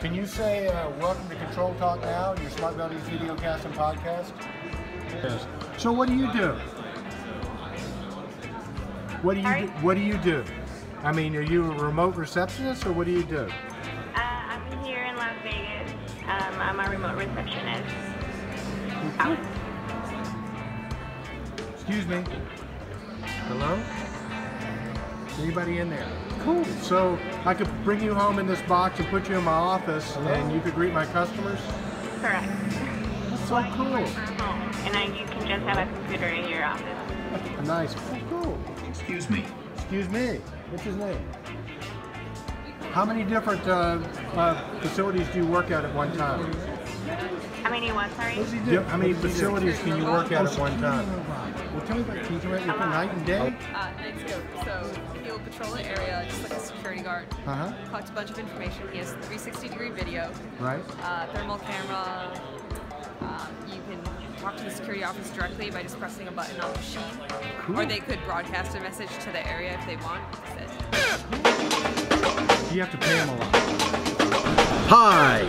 Can you say welcome to Control Talk Now, your Smart Buildings video cast and podcast? Yes. So what do you do? What do you do? I mean, are you a remote receptionist or what do you do? I'm here in Las Vegas. I'm a remote receptionist. Excuse me. Hello? Anybody in there? Cool. So I could bring you home in this box and put you in my office and you could greet my customers? Correct. That's so cool. And you can just have a computer in your office. Nice. Cool. Excuse me. Excuse me. What's his name? How many different facilities do you work at one time? How many what, sorry? How many facilities can you work at one time? Well, tell me about, can you tell me about your night and day? Night scope. So he'll patrol the area just like a security guard. Collects a bunch of information. He has 360-degree video. Right. Thermal camera. You can talk to the security office directly by just pressing a button on the machine. Cool. Or they could broadcast a message to the area if they want. You have to pay them a lot. Hi,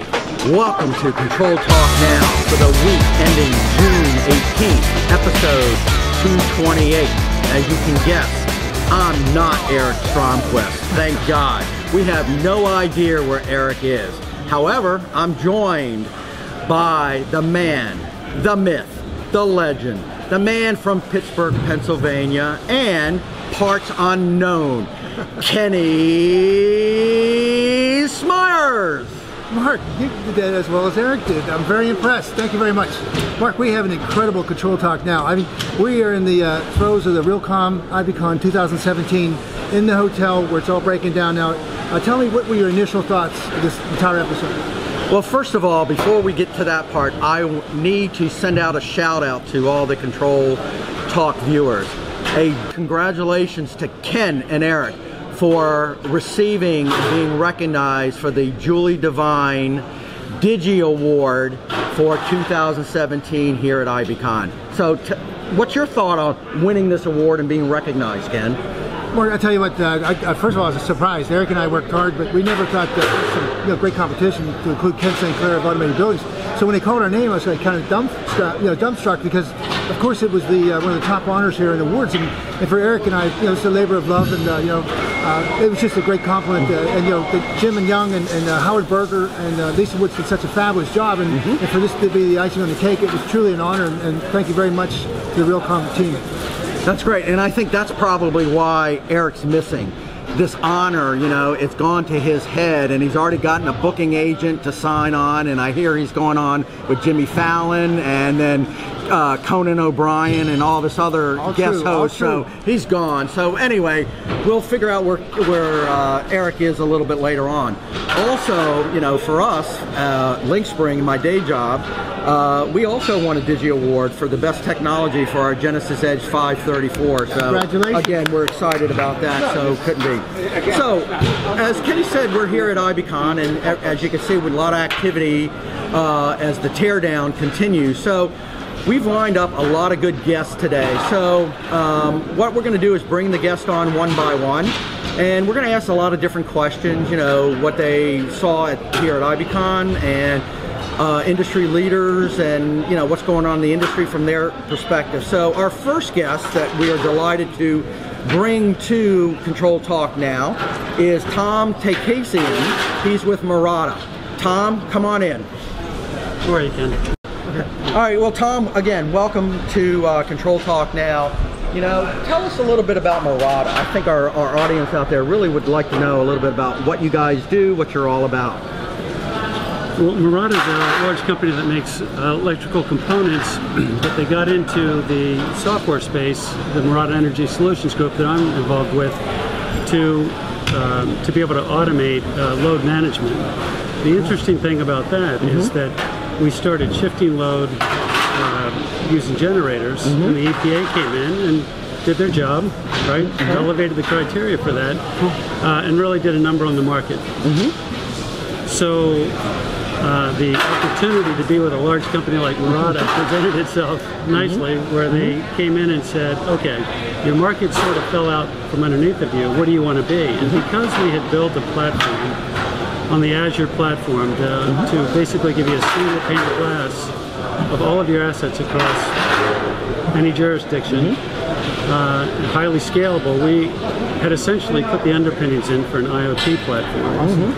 welcome to Control Talk Now for the week ending June 18th, episode 228. As you can guess, I'm not Eric Stromquist, thank God. We have no idea where Eric is. However, I'm joined by the man, the myth, the legend, the man from Pittsburgh, Pennsylvania, and parts unknown, Kenny Smyers. Mark, you did that as well as Eric did. I'm very impressed. Thank you very much. Mark, we have an incredible Control Talk now. I mean, we are in the throes of the Realcomm IBcon 2017 in the hotel where it's all breaking down now. Tell me, what were your initial thoughts of this entire episode? Well, first of all, before we get to that part, I need to send out a shout out to all the Control Talk viewers. A congratulations to Ken and Eric for receiving and being recognized for the Julie Devine Digi Award for 2017 here at IBcon. So what's your thought on winning this award and being recognized, Ken? Mark, I'll tell you what, first of all, I was surprised. Eric and I worked hard, but we never thought that some great competition to include Ken St. Clair of Automated Buildings. So when they called our name, I was like kind of dumbstruck because, of course, it was the one of the top honors here in the awards, and for Eric and I, it's a labor of love, and it was just a great compliment. And Jim and Young and Howard Berger and Lisa Woods did such a fabulous job, and for this to be the icing on the cake, it was truly an honor. And thank you very much to the Realcomm team. That's great, and I think that's probably why Eric's missing. This honor, it's gone to his head, and he's already gotten a booking agent to sign on, and I hear he's going on with Jimmy Fallon and then Conan O'Brien and all this other guest hosts, so he's gone. So anyway, we'll figure out where Eric is a little bit later on. Also, for us, Link Spring, my day job, we also won a Digi Award for the best technology for our Genesis Edge 534. So congratulations. Again, we're excited about that, so couldn't be. So, as Kenny said, we're here at IBcon, and as you can see, with a lot of activity as the teardown continues. So, we've lined up a lot of good guests today. So, what we're going to do is bring the guests on one by one, and we're going to ask a lot of different questions, what they saw here at IBcon, and industry leaders, and what's going on in the industry from their perspective. So our first guest that we are delighted to bring to Control Talk now is Tom Takasian. He's with Murata. Tom, come on in. Where you can. All right, well, Tom, again, welcome to Control Talk now. Tell us a little bit about Murata. I think our audience out there really would like to know a little bit about what you guys do, what you're all about. Well, Murata is a large company that makes electrical components, but they got into the software space, the Murata Energy Solutions Group that I'm involved with, to be able to automate load management. The interesting thing about that is that we started shifting load using generators, and the EPA came in and did their job, right? Elevated the criteria for that, and really did a number on the market. So the opportunity to be with a large company like Murata presented itself nicely, where they came in and said, okay, your market sort of fell out from underneath of you. What do you want to be? And because we had built a platform on the Azure platform to basically give you a single pane of glass of all of your assets across any jurisdiction, highly scalable, we had essentially put the underpinnings in for an IoT platform.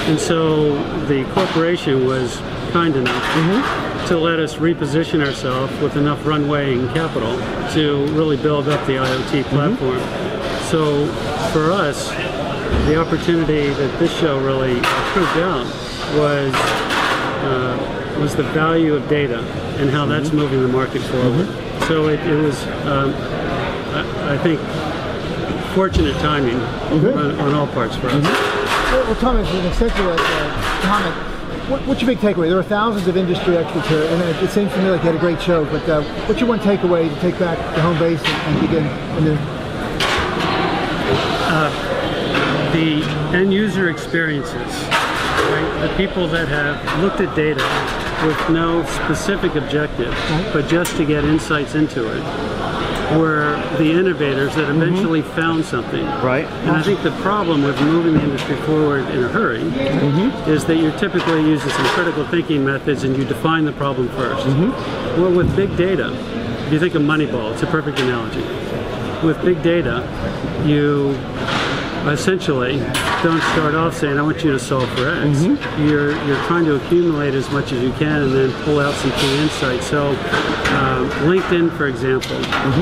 And so the corporation was kind enough to let us reposition ourselves with enough runway and capital to really build up the IoT platform. So for us, the opportunity that this show really proved out was the value of data and how that's moving the market forward. So it was, I think, fortunate timing on all parts for us. Well, Tom, as an extensive comment, what's your big takeaway? There are thousands of industry experts here, and it seems to me like you had a great show, but what's your one takeaway to take back to home base and begin anew? The end user experiences, right? The people that have looked at data with no specific objective, but just to get insights into it, were the innovators that eventually found something. Right. And I think the problem with moving the industry forward in a hurry is that you're typically using some critical thinking methods and you define the problem first. Well, with big data, if you think of Moneyball, it's a perfect analogy. With big data, you essentially don't start off saying, I want you to solve for X. You're trying to accumulate as much as you can and then pull out some key insights. So LinkedIn, for example,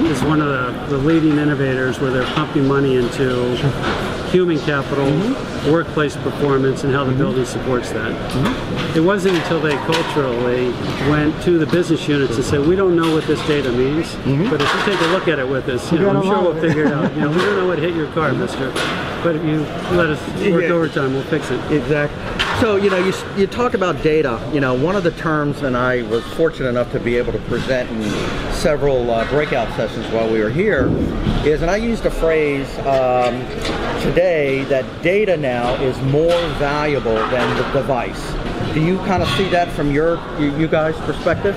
is one of the leading innovators where they're pumping money into human capital, workplace performance, and how the building supports that. It wasn't until they culturally went to the business units and said, we don't know what this data means, but if you take a look at it with us, I'm sure we'll figure it out. We don't know what hit your car, mister, but if you let us work overtime, we'll fix it. Exactly. So, you talk about data. One of the terms, and I was fortunate enough to be able to present in several breakout sessions while we were here, is, and I used a phrase today, that data now is more valuable than the device. Do you kind of see that from you guys' perspective?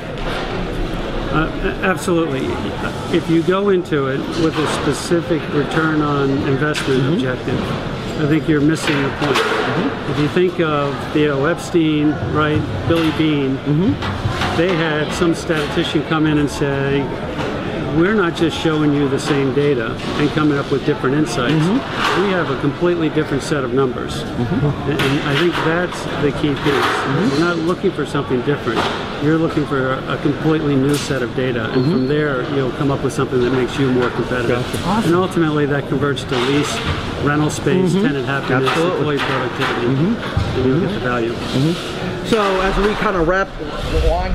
Absolutely. If you go into it with a specific return on investment objective, I think you're missing the point. If you think of Theo Epstein, right, Billy Beane, they had some statistician come in and say, we're not just showing you the same data and coming up with different insights. We have a completely different set of numbers. And I think that's the key piece. You're not looking for something different. You're looking for a completely new set of data. And from there, you'll come up with something that makes you more competitive. And ultimately, that converts to lease, rental space, tenant happiness, employee productivity, and you'll get the value. So as we kind of wind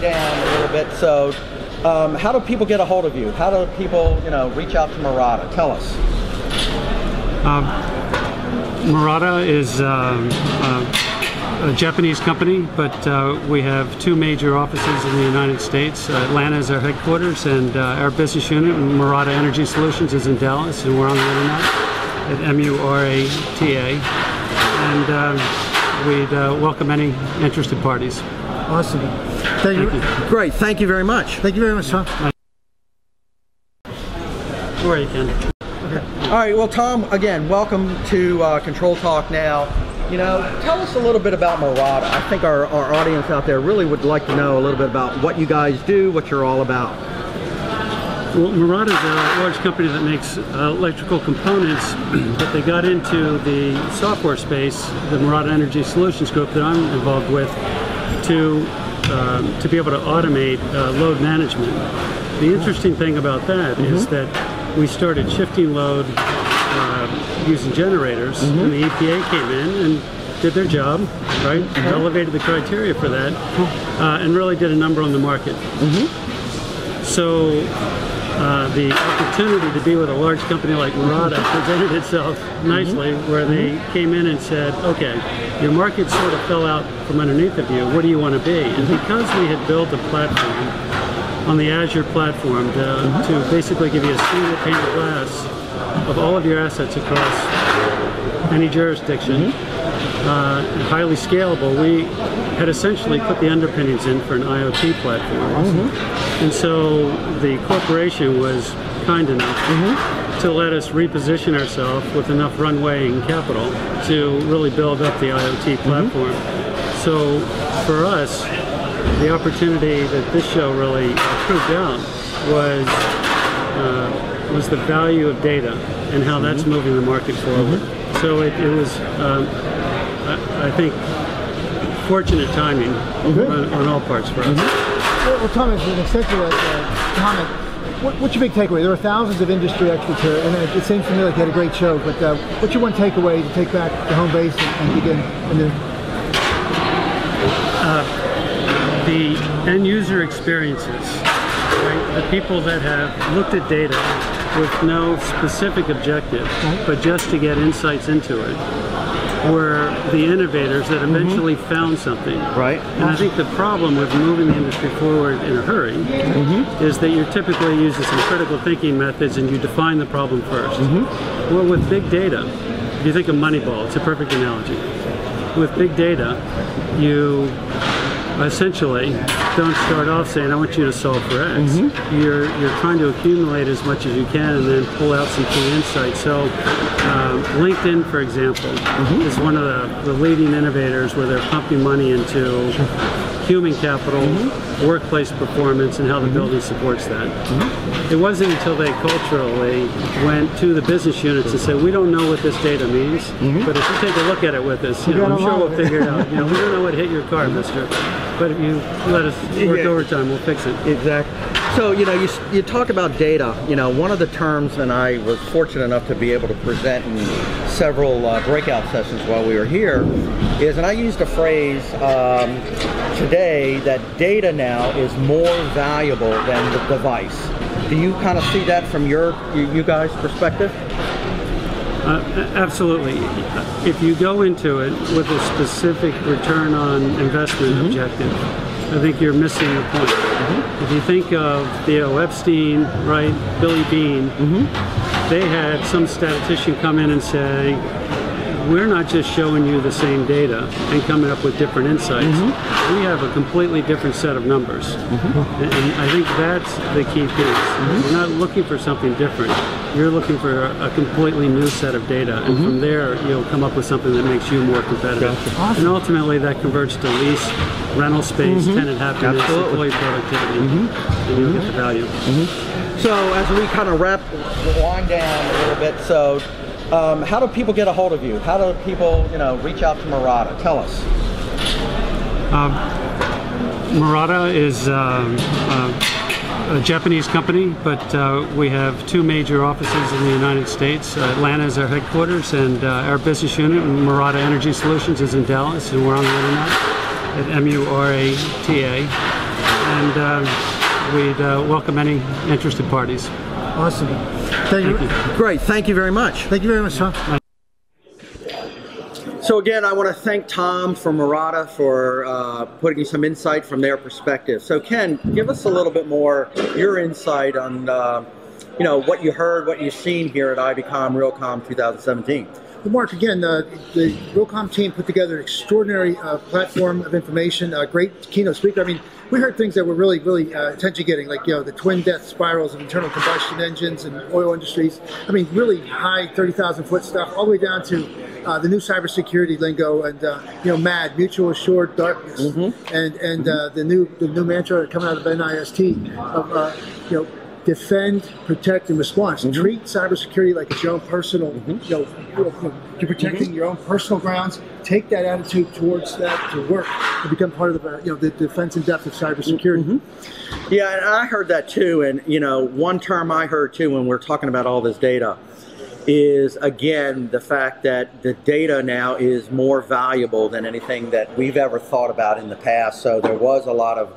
down a little bit, so how do people get a hold of you? How do people, reach out to Murata? Tell us. Murata is a Japanese company, but we have two major offices in the United States. Atlanta is our headquarters, and our business unit, Murata Energy Solutions, is in Dallas, and we're on the internet at MURATA. And we'd welcome any interested parties. Awesome. Thank you. Great. Thank you very much. Thank you very much, Tom. Or you can. All right. Well, Tom, again, welcome to Control Talk now. Tell us a little bit about Murata. I think our audience out there really would like to know a little bit about what you guys do, what you're all about. Well, Murata is a large company that makes electrical components, but they got into the software space, the Murata Energy Solutions Group that I'm involved with, to be able to automate load management. The interesting thing about that is that we started shifting load using generators, and the EPA came in and did their job, right? Elevated the criteria for that, and really did a number on the market. So the opportunity to be with a large company like Murata presented itself nicely, where they came in and said, okay, your market sort of fell out from underneath of you. What do you want to be? And because we had built a platform on the Azure platform to basically give you a single pane of glass of all of your assets across any jurisdiction, highly scalable, we had essentially put the underpinnings in for an IoT platform. And so the corporation was kind enough to also let us reposition ourselves with enough runway and capital to really build up the IoT platform. So for us, the opportunity that this show really proved out was the value of data and how that's moving the market forward. So it was, I think, fortunate timing on all parts for us. Well, Thomas, an extension of that comment, what's your big takeaway? There are thousands of industry experts here, and it seems to me like you had a great show, but what's your one takeaway to take back to home base and begin anew? The end user experiences, right? The people that have looked at data with no specific objective, but just to get insights into it, were the innovators that eventually found something. Right. And I think the problem with moving the industry forward in a hurry is that you're typically using some critical thinking methods and you define the problem first. Well, with big data, if you think of Moneyball, it's a perfect analogy. With big data, you essentially don't start off saying, I want you to solve for X. You're trying to accumulate as much as you can and then pull out some key insights. So LinkedIn, for example, is one of the leading innovators where they're pumping money into human capital, workplace performance, and how the building supports that. It wasn't until they culturally went to the business units and said, we don't know what this data means, but if you take a look at it with us, I'm sure we'll figure it out. We don't know what hit your car, mister, but if you let us work overtime, we'll fix it. Exactly. So, you talk about data. One of the terms, and I was fortunate enough to be able to present in several breakout sessions while we were here, is, and I used a phrase today, that data now is more valuable than the device. Do you kind of see that from you guys' perspective? Absolutely. If you go into it with a specific return on investment objective, I think you're missing the point. If you think of Theo Epstein, right, Billy Beane, they had some statistician come in and say, we're not just showing you the same data and coming up with different insights. We have a completely different set of numbers. And I think that's the key piece. We're not looking for something different. You're looking for a completely new set of data. And from there, you'll come up with something that makes you more competitive. And ultimately, that converts to lease, rental space, tenant happiness, employee productivity, and you'll get the value. So as we kind of wind down a little bit, so how do people get a hold of you? How do people, reach out to Murata? Tell us. Murata is a Japanese company, but we have two major offices in the United States. Atlanta is our headquarters, and our business unit, Murata Energy Solutions, is in Dallas, and we're on the internet at MURATA. And we'd welcome any interested parties. Awesome. Thank you. Great. Thank you very much. Thank you very much, Tom. So again, I want to thank Tom from Murata for putting some insight from their perspective. So Ken, give us a little bit more your insight on what you heard, what you've seen here at IBcon Realcomm 2017. Well, Mark, again, the Realcomm team put together an extraordinary platform of information, a great keynote speaker. I mean, we heard things that were really, really attention-getting, like, the twin death spirals of internal combustion engines and oil industries. I mean, really high 30,000-foot stuff, all the way down to the new cybersecurity lingo and, MAD, mutual assured darkness, and the new mantra coming out of NIST of, defend, protect, and response. Treat cybersecurity like it's your own personal, you're protecting your own personal grounds. Take that attitude towards that to work and become part of the defense in depth of cybersecurity. Yeah, and I heard that too. And one term I heard too when we're talking about all this data is, again, the fact that the data now is more valuable than anything that we've ever thought about in the past. So there was a lot of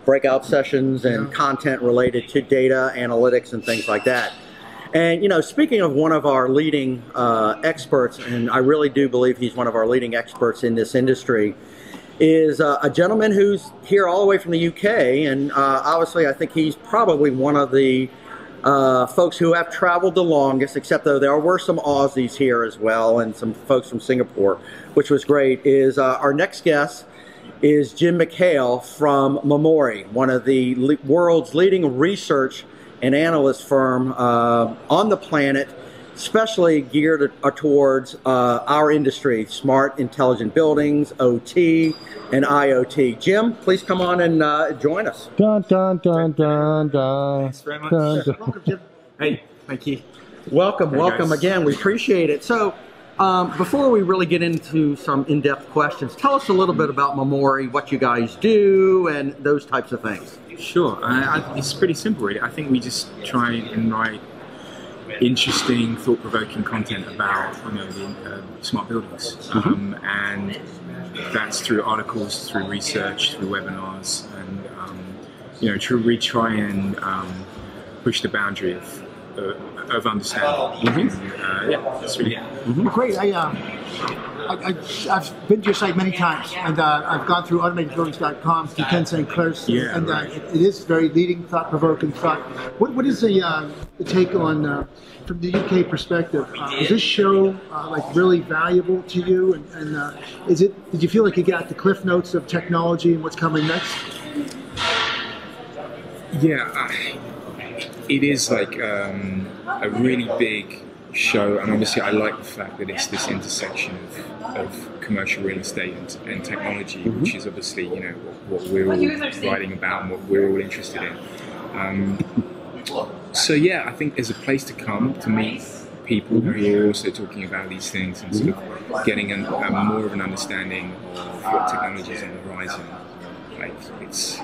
breakout sessions and content related to data analytics and things like that. And speaking of one of our leading experts, and I really do believe he's one of our leading experts in this industry, is a gentleman who's here all the way from the UK, and obviously I think he's probably one of the folks who have traveled the longest, except though there were some Aussies here as well and some folks from Singapore, which was great. Is our next guest is Jim McHale from Memori, one of the world's leading research an analyst firm on the planet, especially geared towards our industry, smart, intelligent buildings, OT, and IoT. Jim, please come on and join us. Dun, dun, dun, dun, dun. Thanks very much. Dun, dun. Welcome, Jim. Hey, thank you. Welcome, Hey, welcome guys. again. We appreciate it. So, before we really get into some in-depth questions, tell us a little bit about Memori, what you guys do, and those types of things. Sure. It's pretty simple, really. I think we just try and write interesting, thought-provoking content about the smart buildings, and that's through articles, through research, through webinars, and we try and push the boundary of understanding. That's really it. Great. I've been to your site many times, and I've gone through automatedbuildings.com to Ken St. Clair's, and it is very leading, thought-provoking thought. What is the take on, from the UK perspective? Is this show like really valuable to you? And did you feel like you got the cliff notes of technology and what's coming next? Yeah, it is like a really big show, and obviously I like the fact that it's this intersection of commercial real estate and technology, which is obviously what we're all writing about and what we're all interested in. So yeah, I think there's a place to come to meet people who are also talking about these things and sort of getting more of an understanding of what technology is on the horizon. Like it's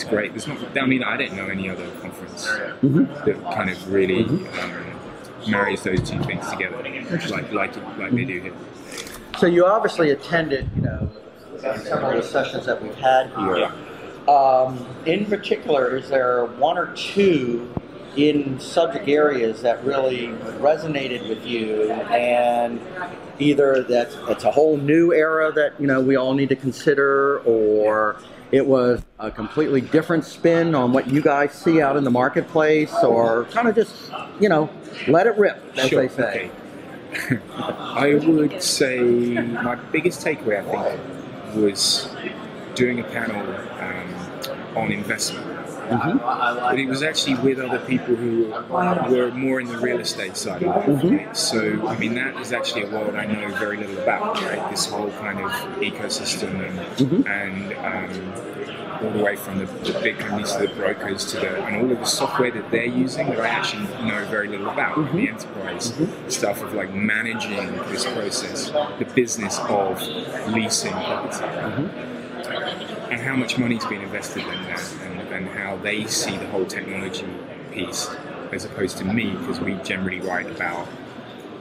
great. I mean, I don't know any other conference that kind of really marries those two things together, like they do here. So you obviously attended, several of the sessions that we've had here. In particular, is there one or two in subject areas that really resonated with you, and either that's a whole new era that we all need to consider, or it was a completely different spin on what you guys see out in the marketplace, or kind of just let it rip, as they say? Okay. I would say my biggest takeaway, I think, was doing a panel on investment. But it was actually with other people who were more in the real estate side of it. So, I mean, that is actually a world I know very little about, right? This whole kind of ecosystem and all the way from the big companies to the brokers and all of the software that they're using that I actually know very little about. The enterprise stuff of like managing this process, the business of leasing property. And how much money's been invested in that, and how they see the whole technology piece, as opposed to me, because we generally write about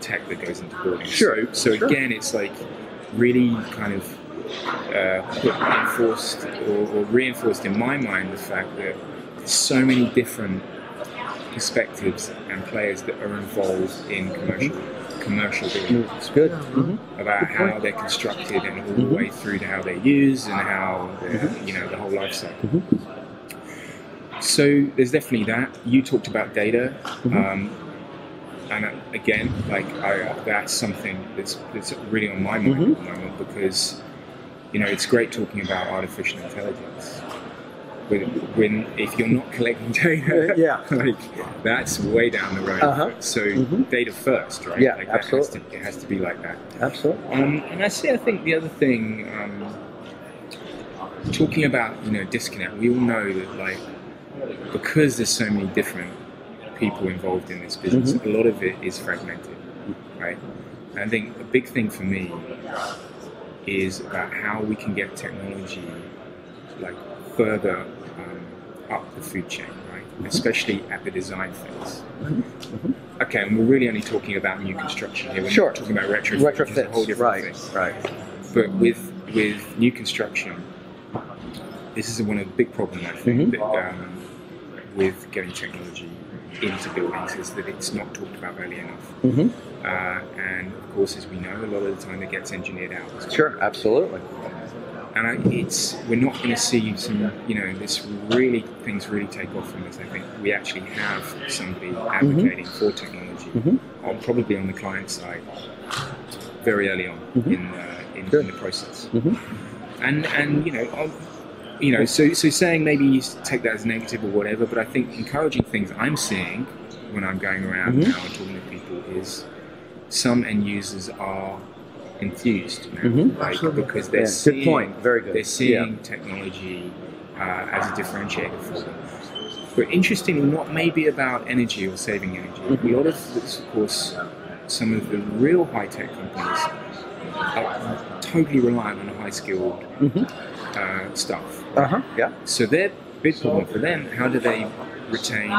tech that goes into buildings. Sure. So again, it's like really kind of reinforced in my mind the fact that there's so many different perspectives and players that are involved in commercial buildings. It's good. About how they're constructed and all the way through to how they're used and how the whole life cycle. So there's definitely that. You talked about data, and again, that's something that's really on my mind at the moment, because it's great talking about artificial intelligence. If you're not collecting data, that's way down the road. So data first, right? Yeah, absolutely. It has to be like that. Absolutely. And I think the other thing, talking about disconnect, we all know that because there's so many different people involved in this business, a lot of it is fragmented, right? And I think a big thing for me is about how we can get technology further up the food chain, right? Especially at the design phase. Okay, and we're really only talking about new construction here. We're not talking about retrofit, which is a whole different thing. Right. But with new construction, this is one of the big problems, I think, that, with getting technology into buildings, is that it's not talked about early enough. And of course, as we know, a lot of the time it gets engineered out as well. Sure, absolutely. And we're not going to see some, things really take off from this. I think we actually have somebody advocating for technology, probably on the client side, very early on in the process. And you know, so saying maybe you take that as negative or whatever, but I think encouraging things I'm seeing when I'm going around now and talking to people is some end users are enthused, you know, like, because they're seeing, good point. Very good. They're seeing technology as a differentiator for them. But interestingly, not maybe about energy or saving energy. A lot of this, of course, some of the real high-tech companies are totally reliant on high-skilled stuff. Yeah. So their big problem for them, how do they retain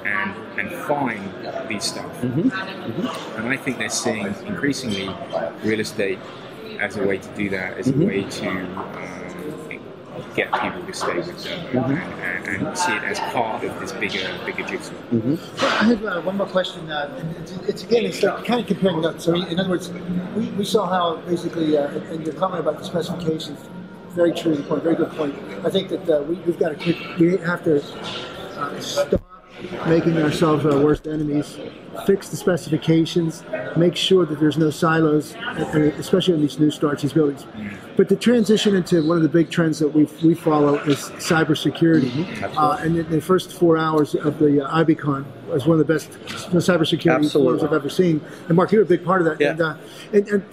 and find these stuff? And I think they're seeing increasingly real estate as a way to do that, as a way to get people to stay with them and see it as part of this bigger jigsaw. I have one more question. It's like kind of comparing notes. So in other words, we saw how basically, and your comment about the specifications, very true point, very good point. I think that we have to stop making ourselves our worst enemies, fix the specifications, make sure that there's no silos, especially in these new starts, these buildings. But the transition into one of the big trends that we follow is cybersecurity. And the first 4 hours of the IBcon was one of the best cybersecurity forums I've ever seen. And Mark, you're a big part of that. Yeah. And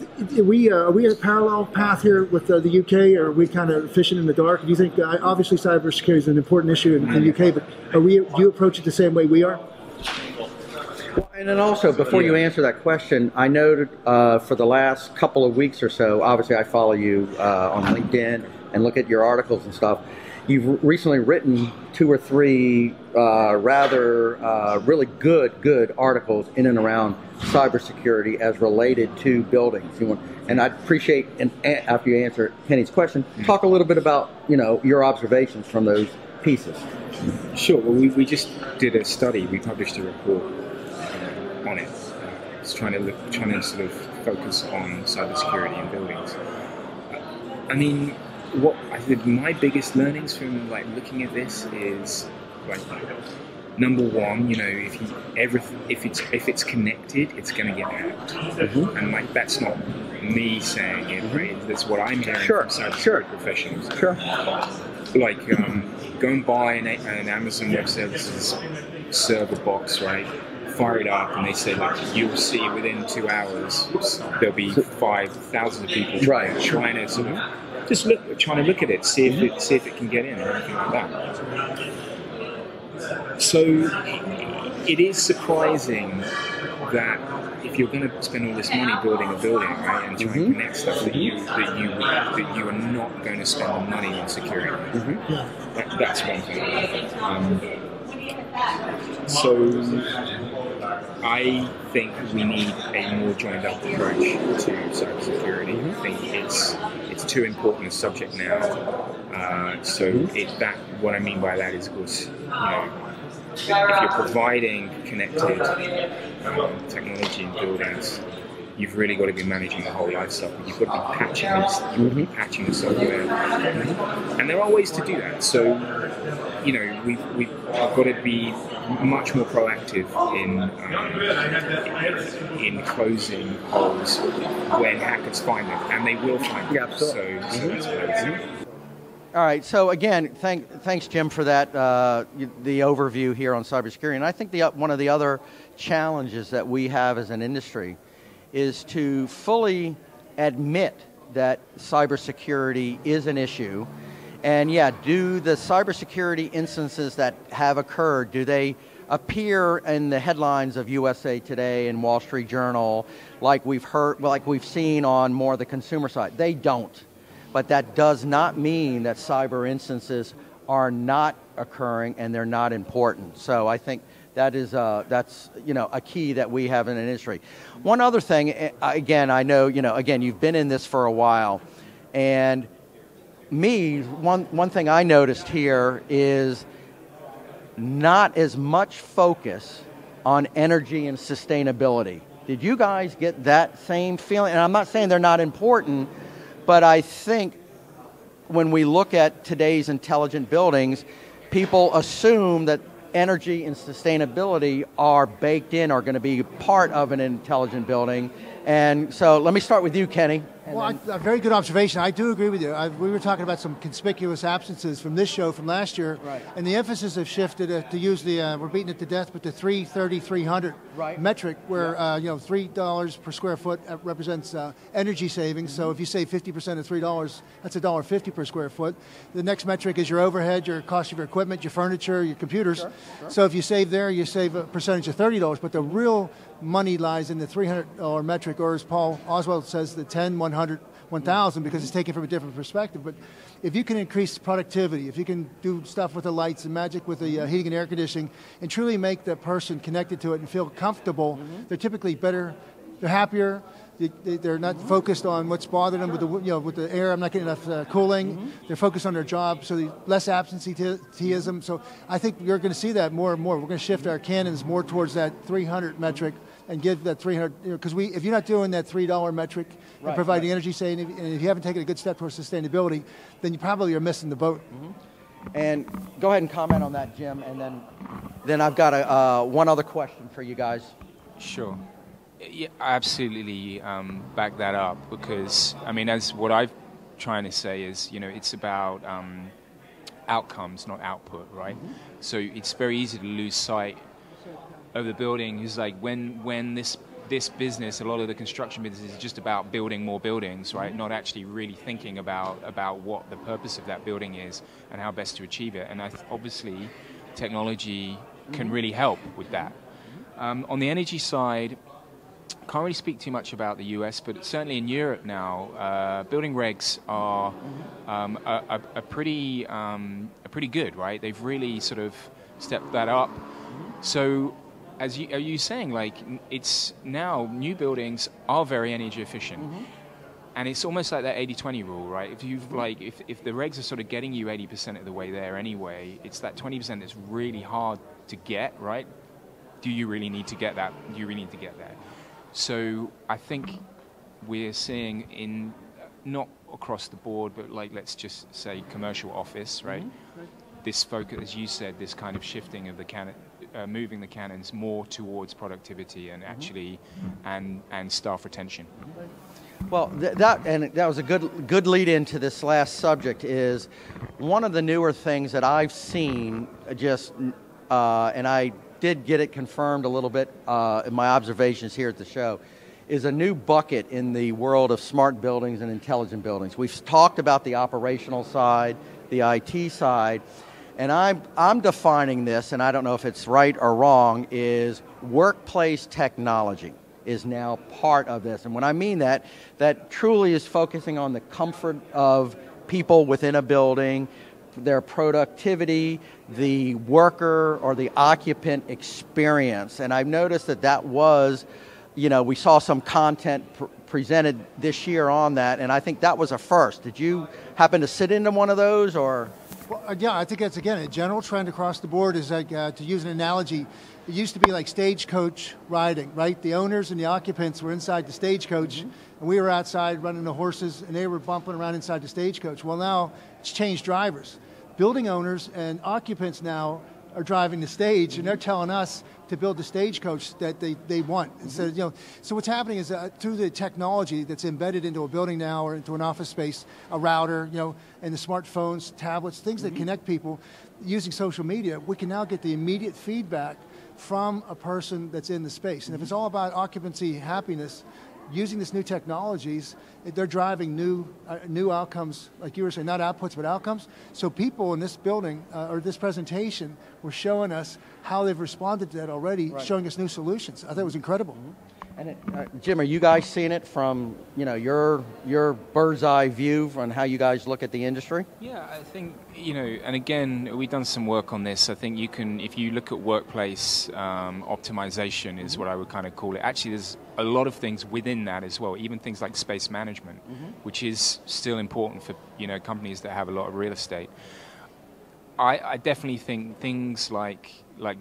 are we a parallel path here with the UK, or are we kind of fishing in the dark? Do you think, obviously cybersecurity is an important issue in the UK, but do you approach it the same way we are? Well, and then also, before you answer that question, I noted for the last couple of weeks or so, obviously I follow you on LinkedIn and look at your articles and stuff. You've recently written 2 or 3 rather really good articles in and around cybersecurity as related to buildings. And I'd appreciate, after you answer Kenny's question, talk a little bit about your observations from those pieces. Sure. Well, we just did a study. We published a report on it. It's trying to sort of focus on cybersecurity in buildings. I mean, what I think my biggest learnings from looking at this is number one, if it's connected, it's going to get hacked, and that's not me saying it. Right? That's what I'm hearing from cybersecurity professionals. Go and buy an Amazon Web Services server box, right? Fire it up, and they say you'll see within 2 hours there'll be 5,000 people trying to sort of trying to look at it, see if it can get in or anything like that. So it is surprising that if you're going to spend all this money building a building, right, and trying to connect stuff that you are not going to spend the money on security. That's one thing. So I think we need a more joined up approach to cybersecurity. I think it's too important a subject now. What I mean by that is, of course, if you're providing connected technology in buildings, you've really got to be managing the whole life cycle. You've got to be patching this, you've got to be patching the software. And there are ways to do that. So, we've got to be much more proactive in closing holes when hackers find them, and they will find them. Yeah, so that's what I would say. All right. So again, thanks, Jim, for that the overview here on cybersecurity. And I think one of the other challenges that we have as an industry is to fully admit that cybersecurity is an issue. And do the cybersecurity instances that have occurred, do they appear in the headlines of USA Today and Wall Street Journal like we've seen on more of the consumer side? They don't. But that does not mean that cyber instances are not occurring and they're not important. So I think that's a key that we have in an industry. One other thing, again, I know you've been in this for a while, and one thing I noticed here is not as much focus on energy and sustainability. Did you guys get that same feeling? And I'm not saying they're not important, but I think when we look at today's intelligent buildings, people assume that energy and sustainability are baked in, are going to be part of an intelligent building. And so let me start with you, Kenny, Well, a very good observation. I do agree with you. We were talking about some conspicuous absences from this show from last year, right. And the emphasis have shifted to use the, we're beating it to death, but the 300 right. metric, where $3 per square foot represents energy savings. Mm-hmm. So if you save 50% of $3, that's $1.50 per square foot. The next metric is your overhead, your cost of your equipment, your furniture, your computers. Sure. So if you save there, you save a percentage of $30, but the real money lies in the $300 metric, or as Paul Oswald says, the 10, 100, 1,000, because it's taken from a different perspective. But if you can increase productivity, if you can do stuff with the lights and magic with the heating and air conditioning, and truly make the person connected to it and feel comfortable, they're typically better, they're happier. They're not focused on what's bothering them with the with the air. I'm not getting enough cooling. They're focused on their job, so less absenteeism. So I think you're going to see that more and more. We're going to shift our cannons more towards that 300 metric and give that 300. Because if you're not doing that $3 metric and providing energy saving, and if you haven't taken a good step towards sustainability, then you probably are missing the boat. And go ahead and comment on that, Jim, and then I've got one other question for you guys. Sure. Yeah, I absolutely back that up, because, I mean, as what I'm trying to say is, it's about outcomes, not output, right? So it's very easy to lose sight of the building. It's like when this business, a lot of the construction business is just about building more buildings, right? Not actually really thinking about what the purpose of that building is and how best to achieve it. And obviously, technology can really help with that. On the energy side, can't really speak too much about the US, but certainly in Europe now, building regs are pretty good, right? They've really sort of stepped that up. So, are you saying, like, it's now new buildings are very energy efficient, and it's almost like that 80-20 rule, right? If the regs are sort of getting you 80% of the way there anyway, it's that 20% that's really hard to get, right? Do you really need to get that? Do you really need to get there? So I think we're seeing not across the board, but like, let's just say commercial office, right? This focus, as you said, this kind of shifting of the moving the cannons more towards productivity and actually and staff retention. Well, that was a good lead into this last subject. Is one of the newer things that I've seen, and I did get it confirmed a little bit in my observations here at the show, is a new bucket in the world of smart buildings and intelligent buildings. We've talked about the operational side, the IT side, and I'm defining this, and I don't know if it's right or wrong, is workplace technology is now part of this. And when I mean that truly is focusing on the comfort of people within a building, their productivity, the worker or the occupant experience. And I've noticed that was, we saw some content presented this year on that, and I think that was a first. Did you happen to sit into one of those, or? Well, yeah, I think that's, again, a general trend across the board is like, to use an analogy, it used to be like stagecoach riding, right? The owners and the occupants were inside the stagecoach, and we were outside running the horses, and they were bumping around inside the stagecoach. Well, now it's changed drivers. Building owners and occupants now are driving the stage, and they're telling us to build the stagecoach that they want. Instead of, so what's happening is through the technology that's embedded into a building now or into an office space, a router, and the smartphones, tablets, things that connect people, using social media, we can now get the immediate feedback from a person that's in the space. And if it's all about occupancy happiness, using these new technologies, they're driving new outcomes, like you were saying, not outputs, but outcomes. So people in this building, or this presentation, were showing us how they've responded to that already, showing us new solutions. I thought it was incredible. And Jim, are you guys seeing it from your bird's eye view on how you guys look at the industry? Yeah, I think and again, we've done some work on this. I think you can, if you look at workplace optimization, is what I would kind of call it. Actually, there's a lot of things within that as well. Even things like space management, which is still important for companies that have a lot of real estate. I definitely think things like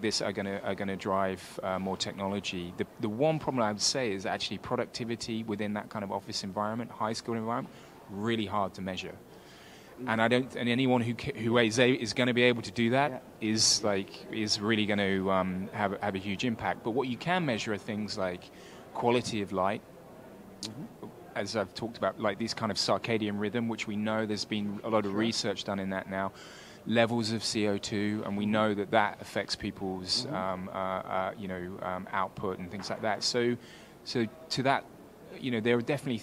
this are gonna drive more technology. The one problem I would say is actually productivity within that kind of office environment, high skilled environment, really hard to measure. And anyone who is going to be able to do that is really going to have a huge impact. But what you can measure are things like quality of light, as I've talked about, like these kind of circadian rhythm, which we know there's been a lot of research done in that now, levels of CO2, and we know that affects people's output and things like that. So to that, there are definitely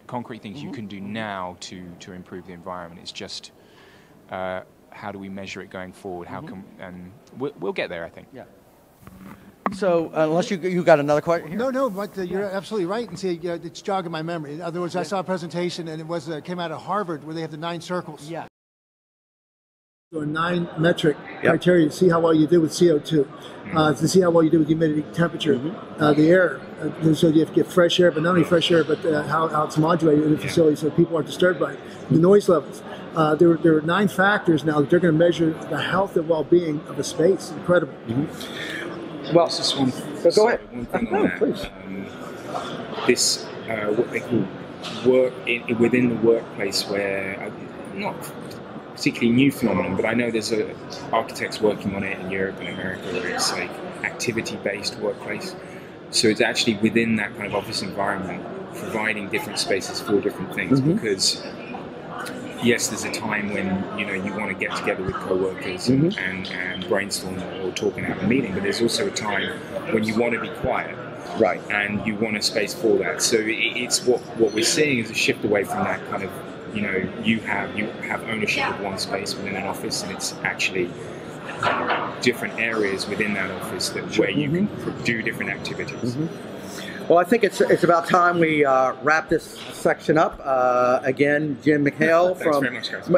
concrete things you can do now to improve the environment. It's just how do we measure it going forward? And we'll get there, I think. Yeah. So unless you got another question? No, but you're absolutely right. And see, it's jogging my memory. In other words, I saw a presentation, and it came out of Harvard, where they have the 9 circles. Yeah. So 9 metric criteria to see how well you did with CO2, to see how well you did with humidity, temperature, the air. So you have to get fresh air, but not only fresh air, but how it's modulated in the facility so people aren't disturbed by it. The noise levels. There are 9 factors now that they're going to measure the health and well-being of a space. Incredible. Well, just one. Go ahead. One thing on that. Please. This what they call work within the workplace, where not particularly new phenomenon, but I know there's architects working on it in Europe and America, where it's like activity-based workplace. So it's actually within that kind of office environment, providing different spaces for different things. Because yes, there's a time when you want to get together with co-workers and brainstorm or talk and have a meeting, but there's also a time when you want to be quiet, right? And you want a space for that. So it's what we're seeing is a shift away from that kind of you have ownership of one space within an office, and it's actually different areas within that office where you can do different activities. Well, I think it's about time we wrap this section up. Again, Jim McHale from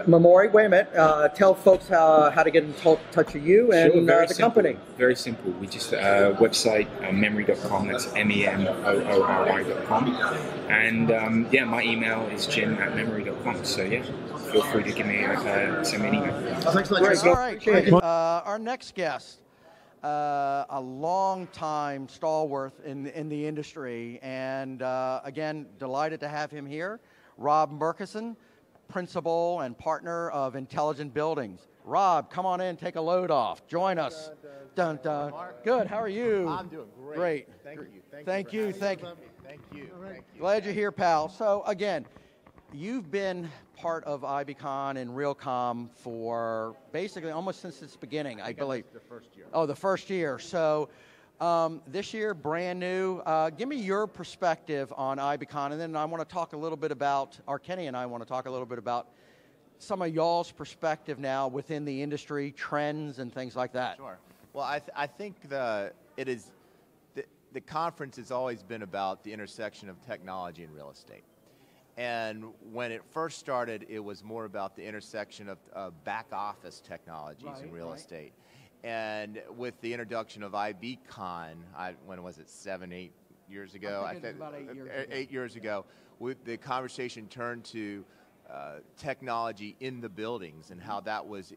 Memori. Wait a minute. Tell folks how to get in touch with you and the company. Very simple. We just website memory.com. That's MEMOORI.com. And my email is jim@memory.com. So feel free to give me send me an email. Thanks a lot. All right. Our next guest. A long-time stalwart in the industry, and again, delighted to have him here. Rob Murkison, principal and partner of Intelligent Buildings. Rob, come on in, take a load off. Join us. Dun, dun. Good. How are you? I'm doing great. Thank you. Thank you. Glad you're here, pal. So again, you've been part of IBcon and Realcomm for basically almost since its beginning, I believe. The first year. Oh, the first year. So this year, brand new. Give me your perspective on IBcon, and then I want to talk a little bit about, or Kenny and I want to talk a little bit about some of y'all's perspective now within the industry, trends and things like that. Sure. Well, I think the conference has always been about the intersection of technology and real estate. And when it first started, it was more about the intersection of back office technologies in real estate. And with the introduction of IBcon, when was it, 7-8 years ago? I think about 8 years ago. 8 years ago, the conversation turned to technology in the buildings and how that was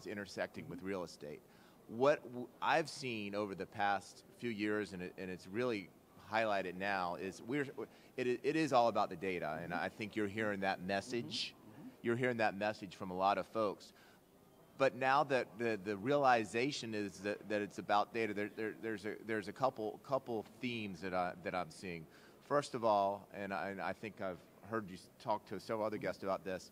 intersecting with real estate. What I've seen over the past few years, and it's really highlighted now, is it is all about the data, and I think you're hearing that message. You're hearing that message from a lot of folks. But now that the realization is that it's about data, there's a couple themes that I'm seeing. First of all, and I think I've heard you talk to several other guests about this.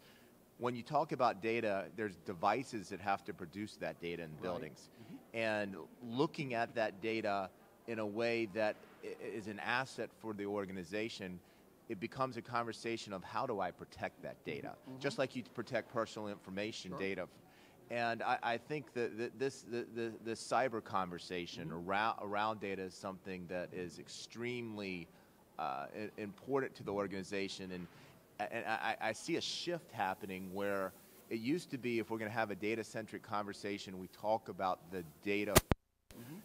When you talk about data, there's devices that have to produce that data in buildings, and looking at that data in a way that is an asset for the organization, it becomes a conversation of how do I protect that data, just like you protect personal information data. And I think that the cyber conversation around data is something that is extremely important to the organization, and I see a shift happening where it used to be, if we're going to have a data-centric conversation, we talk about the data.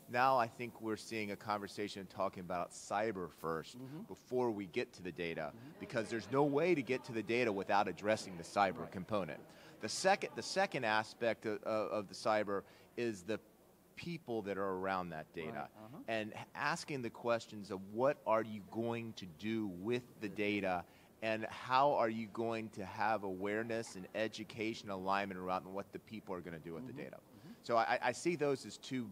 Now I think we're seeing a conversation talking about cyber first before we get to the data, because there's no way to get to the data without addressing the cyber component. The second aspect of the cyber is the people that are around that data, and asking the questions of what are you going to do with the data, and how are you going to have awareness and education alignment around what the people are going to do with the data. So I see those as two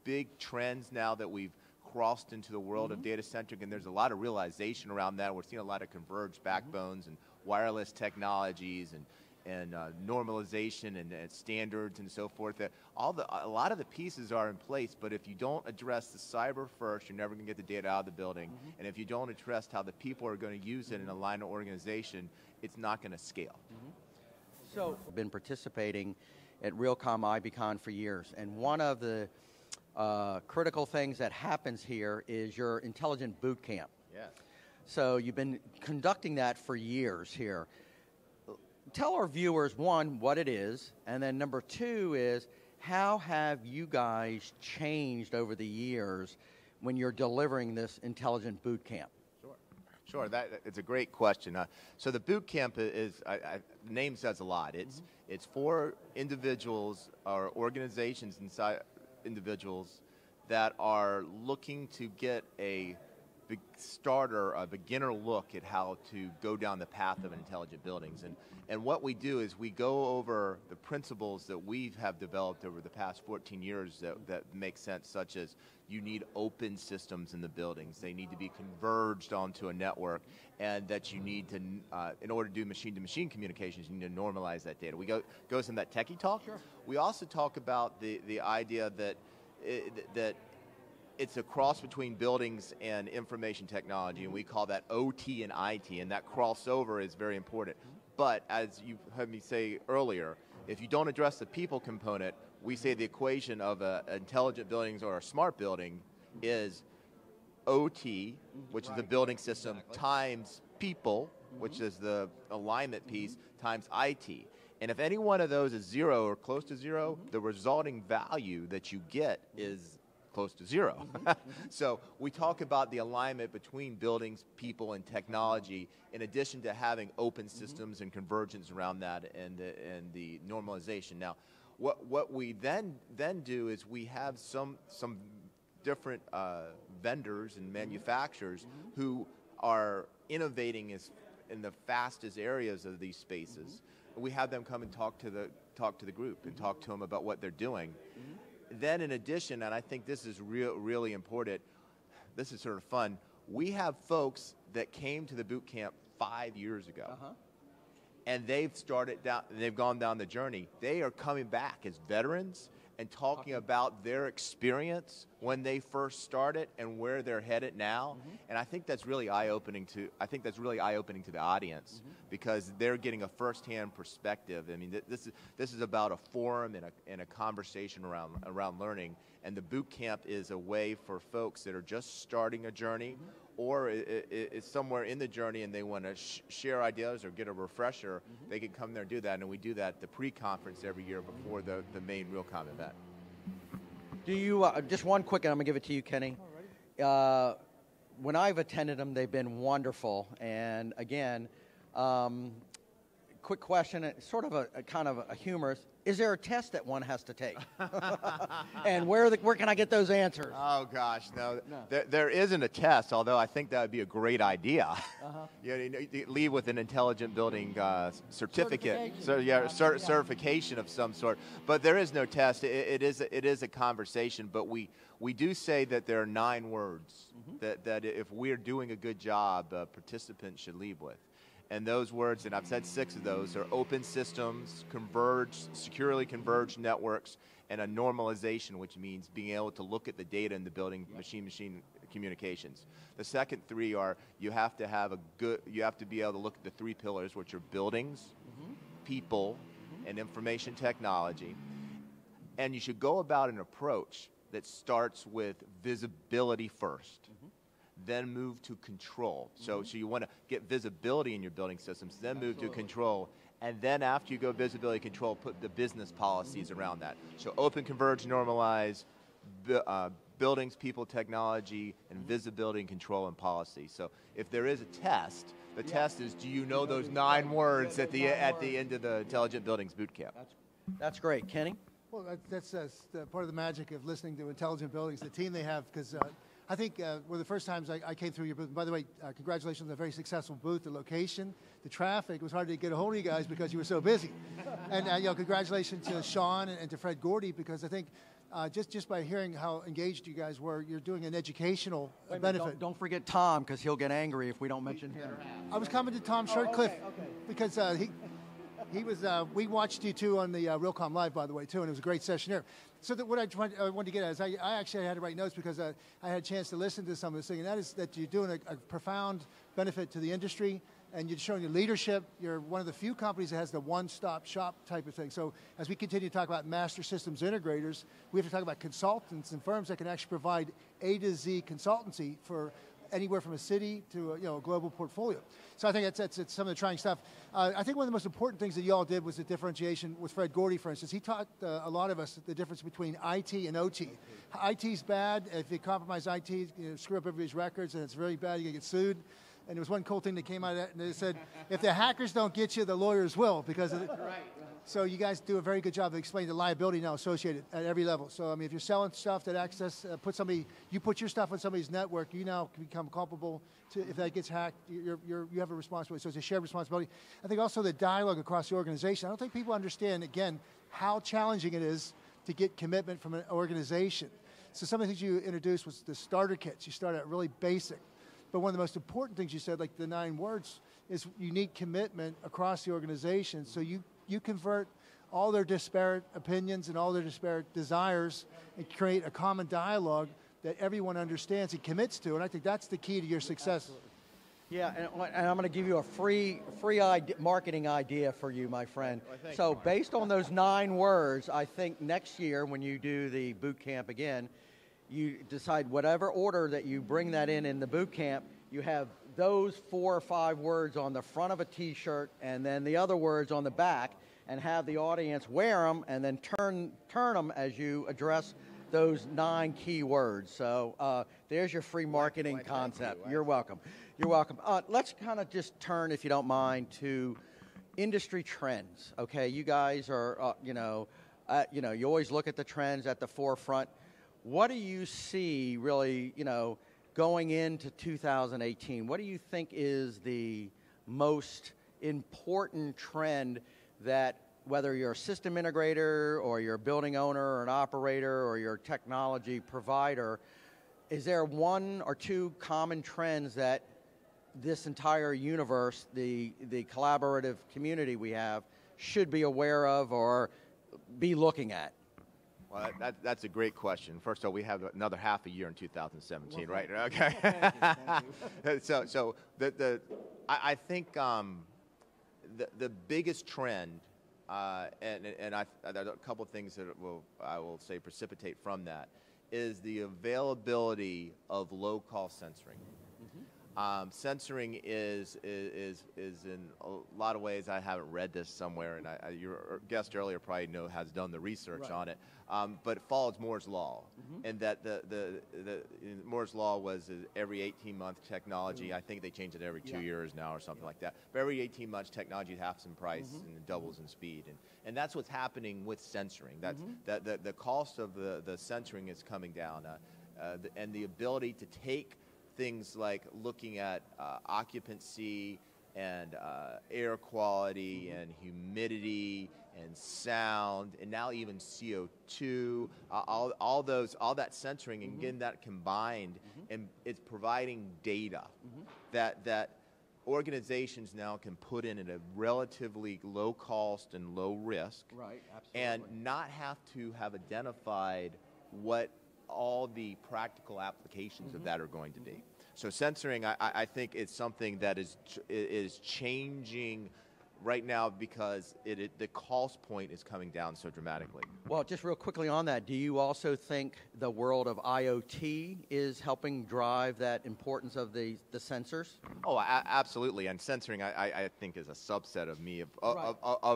big trends now that we've crossed into the world of data centric, and there's a lot of realization around that. We're seeing a lot of converged backbones and wireless technologies and normalization and standards and so forth. That a lot of the pieces are in place, but if you don't address the cyber first, you're never going to get the data out of the building. And if you don't address how the people are going to use it in a line of organization, it's not going to scale. So, I've been participating at Realcomm IBcon for years, and one of the critical things that happens here is your intelligent boot camp. Yes. So you've been conducting that for years here. Tell our viewers, one, what it is, and then number two is, how have you guys changed over the years when you're delivering this intelligent boot camp? Sure, it's a great question. So the boot camp is, the name says a lot. It's for individuals or organizations inside individuals that are looking to get a beginner look at how to go down the path of intelligent buildings. And what we do is we go over the principles that we have developed over the past 14 years that make sense, such as you need open systems in the buildings. They need to be converged onto a network, and that you need to, in order to do machine-to-machine communications, you need to normalize that data. We goes in that techie talk. Sure. We also talk about the idea that it's a cross between buildings and information technology, and we call that OT and IT, and that crossover is very important. But as you heard me say earlier, if you don't address the people component, we say the equation of intelligent buildings or a smart building is OT, which is the building system, times people, which is the alignment piece, times IT. And if any one of those is zero or close to zero, the resulting value that you get is close to zero. So we talk about the alignment between buildings, people, and technology, in addition to having open systems and convergence around that and the normalization. Now, what we then do is we have some different vendors and manufacturers who are innovating in the fastest areas of these spaces. We have them come and talk to the group and talk to them about what they're doing. Then in addition, and I think this is really important, this is sort of fun, we have folks that came to the boot camp 5 years ago. And they've gone down the journey. They are coming back as veterans and talking about their experience when they first started and where they're headed now. And I think that's really eye-opening to the audience, because they're getting a first-hand perspective. I mean, this is about a forum and a conversation around learning, and the boot camp is a way for folks that are just starting a journey, or is somewhere in the journey and they want to share ideas or get a refresher. They can come there and do that, and we do that at the pre-conference every year before the main Realcomm event. Do you, just one quick, and I'm going to give it to you, Kenny. When I've attended them, they've been wonderful. And again, quick question, sort of a kind of a humorous, is there a test that one has to take? And where can I get those answers? Oh gosh, no. There isn't a test, although I think that would be a great idea. You leave with an intelligent building certificate, certification of some sort. But there is no test. It is a conversation. But we do say that there are 9 words that if we're doing a good job, participants should leave with. And those words, and I've said 6 of those, are open systems, securely converged networks, and a normalization, which means being able to look at the data in the building, machine-machine communications. The second 3 are you have to be able to look at the 3 pillars, which are buildings, people, and information technology. And you should go about an approach that starts with visibility first. Then move to control. So you want to get visibility in your building systems, then move to control, and then after you go visibility control, put the business policies around that. So open, converge, normalize, buildings, people, technology, and visibility and control and policy. So if there is a test, the test is, do you know those 9 words at the end of the Intelligent Buildings Boot Camp? That's great. Kenny? Well, that's part of the magic of listening to Intelligent Buildings, the team they have, because I think one of the first times I came through your booth. By the way, congratulations on a very successful booth. The location, the traffic, it was hard to get a hold of you guys because you were so busy. And congratulations to Sean and to Fred Gordy, because I think just by hearing how engaged you guys were, you're doing an educational benefit. Don't forget Tom, because he'll get angry if we don't mention him. I was coming to Tom Shortcliffe because he was. We watched you two on the Realcomm Live, by the way, too, and it was a great session here. So what I wanted to get at is I actually had to write notes because I had a chance to listen to some of this thing, and that is that you're doing a profound benefit to the industry, and you're showing your leadership. You're one of the few companies that has the one-stop shop type of thing. So as we continue to talk about master systems integrators, we have to talk about consultants and firms that can actually provide A to Z consultancy for anywhere from a city to a global portfolio. So I think that's some of the trying stuff. I think one of the most important things that you all did was the differentiation with Fred Gordy, for instance. He taught a lot of us the difference between IT and OT. IT's bad. If you compromise IT, you screw up everybody's records, and it's really bad. You can get sued. And there was one cool thing that came out of that, and they said, if the hackers don't get you, the lawyers will, because of it. Right. So you guys do a very good job of explaining the liability now associated at every level. So I mean, if you're selling stuff that you put your stuff on somebody's network, you now can become culpable to, if that gets hacked, you have a responsibility. So it's a shared responsibility. I think also the dialogue across the organization. I don't think people understand, again, how challenging it is to get commitment from an organization. So some of the things you introduced was the starter kits. You started out really basic. But one of the most important things you said, like the 9 words, is you need commitment across the organization. So you convert all their disparate opinions and all their disparate desires and create a common dialogue that everyone understands and commits to. And I think that's the key to your success. Absolutely. Yeah, and I'm going to give you a free marketing idea for you, my friend. Well, so based on those 9 words, I think next year when you do the boot camp again, you decide whatever order that you bring that in the boot camp, you have those 4 or 5 words on the front of a t-shirt and then the other words on the back, and have the audience wear them and then turn them as you address those 9 key words. So there's your free marketing concept. You're welcome. You're welcome. Let's kind of just turn, if you don't mind, to industry trends. Okay, you guys are, you always look at the trends at the forefront. What do you see really, going into 2018? What do you think is the most important trend that, whether you're a system integrator or you're a building owner or an operator or you're a technology provider, is there 1 or 2 common trends that this entire universe, the collaborative community we have, should be aware of or be looking at? Well, that's a great question. First of all, we have another half a year in 2017, right? Okay. So I think the biggest trend, and there are a couple of things that I will say precipitate from that, is the availability of low-cost censoring. Censoring is in a lot of ways, I haven't read this somewhere, and your guest earlier probably has done the research on it, but it follows Moore's Law, and that the Moore's Law was every 18-month technology. I think they change it every 2 years now or something like that. But every 18 months, technology halves in price and it doubles in speed, and that's what's happening with censoring. That's the cost of the censoring is coming down, and the ability to take things like looking at occupancy and air quality and humidity and sound, and now even CO2, all that censoring, and getting that combined, and it's providing data that organizations now can put in at a relatively low cost and low risk, right, and not have to have identified what all the practical applications of that are going to be. So censoring, I think, is something that is changing right now because the cost point is coming down so dramatically. Well, just real quickly on that, do you also think the world of IoT is helping drive that importance of the sensors? Oh, absolutely. And censoring, I think, is a subset of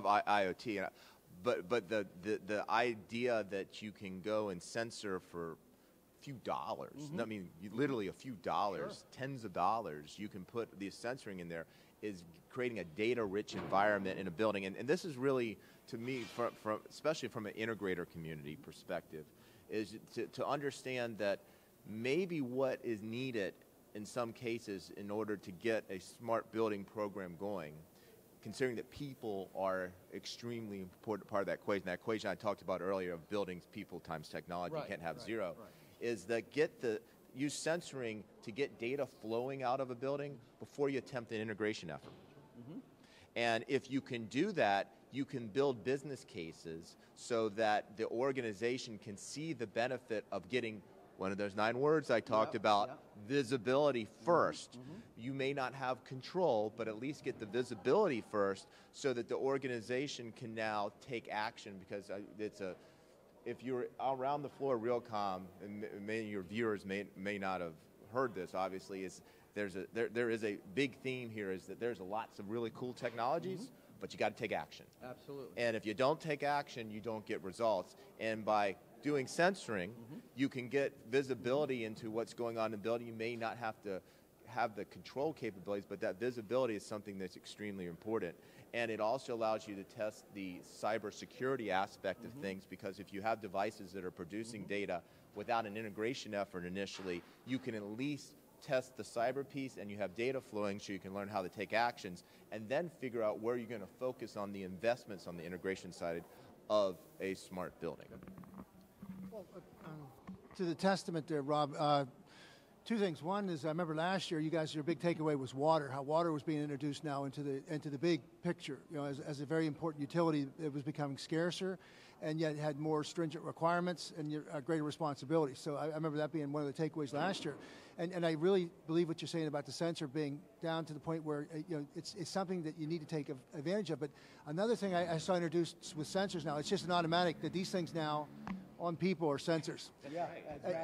IoT. But the idea that you can go and censor for few dollars, I mean, literally a few dollars, tens of dollars, you can put the censoring in there, is creating a data-rich environment in a building. And this is really, to me, especially from an integrator community perspective, is to understand that maybe what is needed in some cases in order to get a smart building program going considering that people are extremely important part of that equation I talked about earlier of buildings, people times technology, you can't have zero, is that use sensoring to get data flowing out of a building before you attempt an integration effort. And if you can do that, you can build business cases so that the organization can see the benefit of getting one of those 9 words I talked about, visibility first. You may not have control, but at least get the visibility first so that the organization can now take action, because if you're around the floor Realcomm, and many of your viewers may not have heard this, obviously, there is a big theme here, is that there's lots of really cool technologies, but you got to take action. Absolutely. And if you don't take action, you don't get results. And by doing sensoring, you can get visibility into what's going on in the building. You may not have to have the control capabilities, but that visibility is something that's extremely important. And it also allows you to test the cybersecurity aspect of things, because if you have devices that are producing data without an integration effort initially, you can at least test the cyber piece, and you have data flowing so you can learn how to take actions and then figure out where you're going to focus on the investments on the integration side of a smart building. Well, to the testament there, Rob, 2 things. One is, I remember last year, your big takeaway was water, how water was being introduced now into the big picture, as a very important utility. It was becoming scarcer, and yet had more stringent requirements and greater responsibility. So I remember that being one of the takeaways last year. And I really believe what you're saying about the sensor being down to the point where it's something that you need to take advantage of. But another thing I saw introduced with sensors now, it's just an automatic that these things now on people are sensors. Yeah.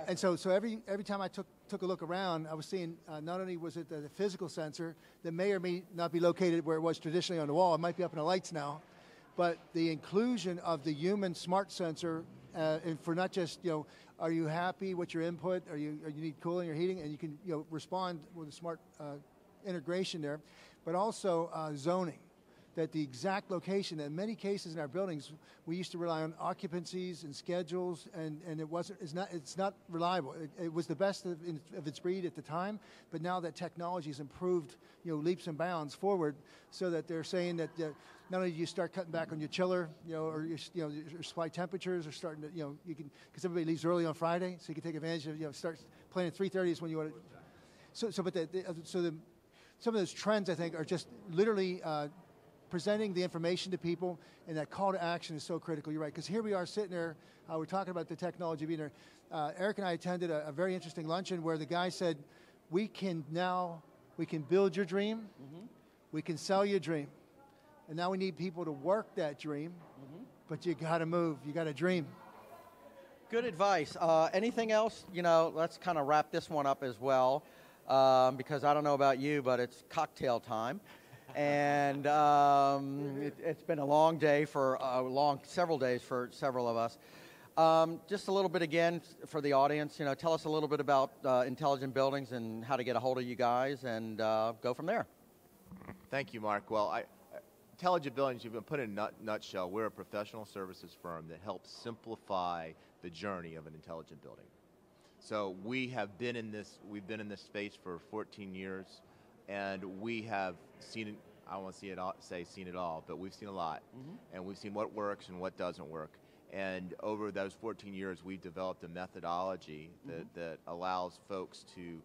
And so every time I took a look around, I was seeing not only was it the physical sensor that may or may not be located where it was traditionally on the wall, it might be up in the lights now, but the inclusion of the human smart sensor, and for not just, are you happy with your input, or you need cooling or heating, and you can respond with a smart integration there, but also zoning. That the exact location, in many cases in our buildings, we used to rely on occupancies and schedules, and it's not reliable. It was the best of its breed at the time, but now that technology has improved, leaps and bounds forward, so that they're saying that not only do you start cutting back on your chiller, or your supply temperatures are starting to, you can, because everybody leaves early on Friday, so you can take advantage of, start playing at 3:30 is when you want to. Some of those trends, I think, are just literally presenting the information to people, and that call to action is so critical. You're right, because here we are sitting there, we're talking about the technology being there. Eric and I attended a very interesting luncheon where the guy said, we can build your dream, we can sell your dream, and now we need people to work that dream, but you got to move, you got to dream. Good advice. Anything else? Let's kind of wrap this one up as well, because I don't know about you, but it's cocktail time. And it's been a long day several days for several of us. Just a little bit again for the audience, tell us a little bit about intelligent buildings and how to get a hold of you guys, and go from there. Thank you, Mark. Well, intelligent buildings, you've been put in a nutshell. We're a professional services firm that helps simplify the journey of an intelligent building. So we've been in this space for 14 years. And we have seen, I don't want to say seen it all, but we've seen a lot. And we've seen what works and what doesn't work. And over those 14 years, we've developed a methodology that allows folks to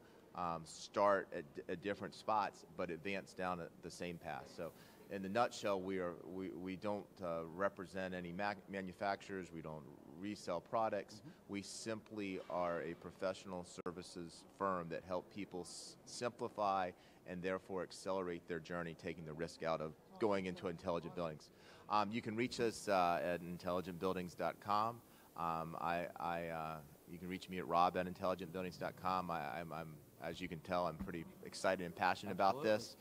start at different spots, but advance down the same path. So in the nutshell, we don't represent any manufacturers. We don't resell products. We simply are a professional services firm that help people simplify and therefore accelerate their journey, taking the risk out of going into intelligent buildings. You can reach us at intelligentbuildings.com. You can reach me at rob@intelligentbuildings.com. As you can tell, I'm pretty excited and passionate about this.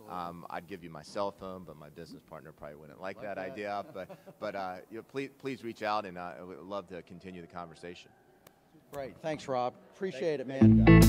I'd give you my cell phone, but my business partner probably wouldn't like that idea. But please reach out, and I would love to continue the conversation. Great. Thanks, Rob. Appreciate it, man.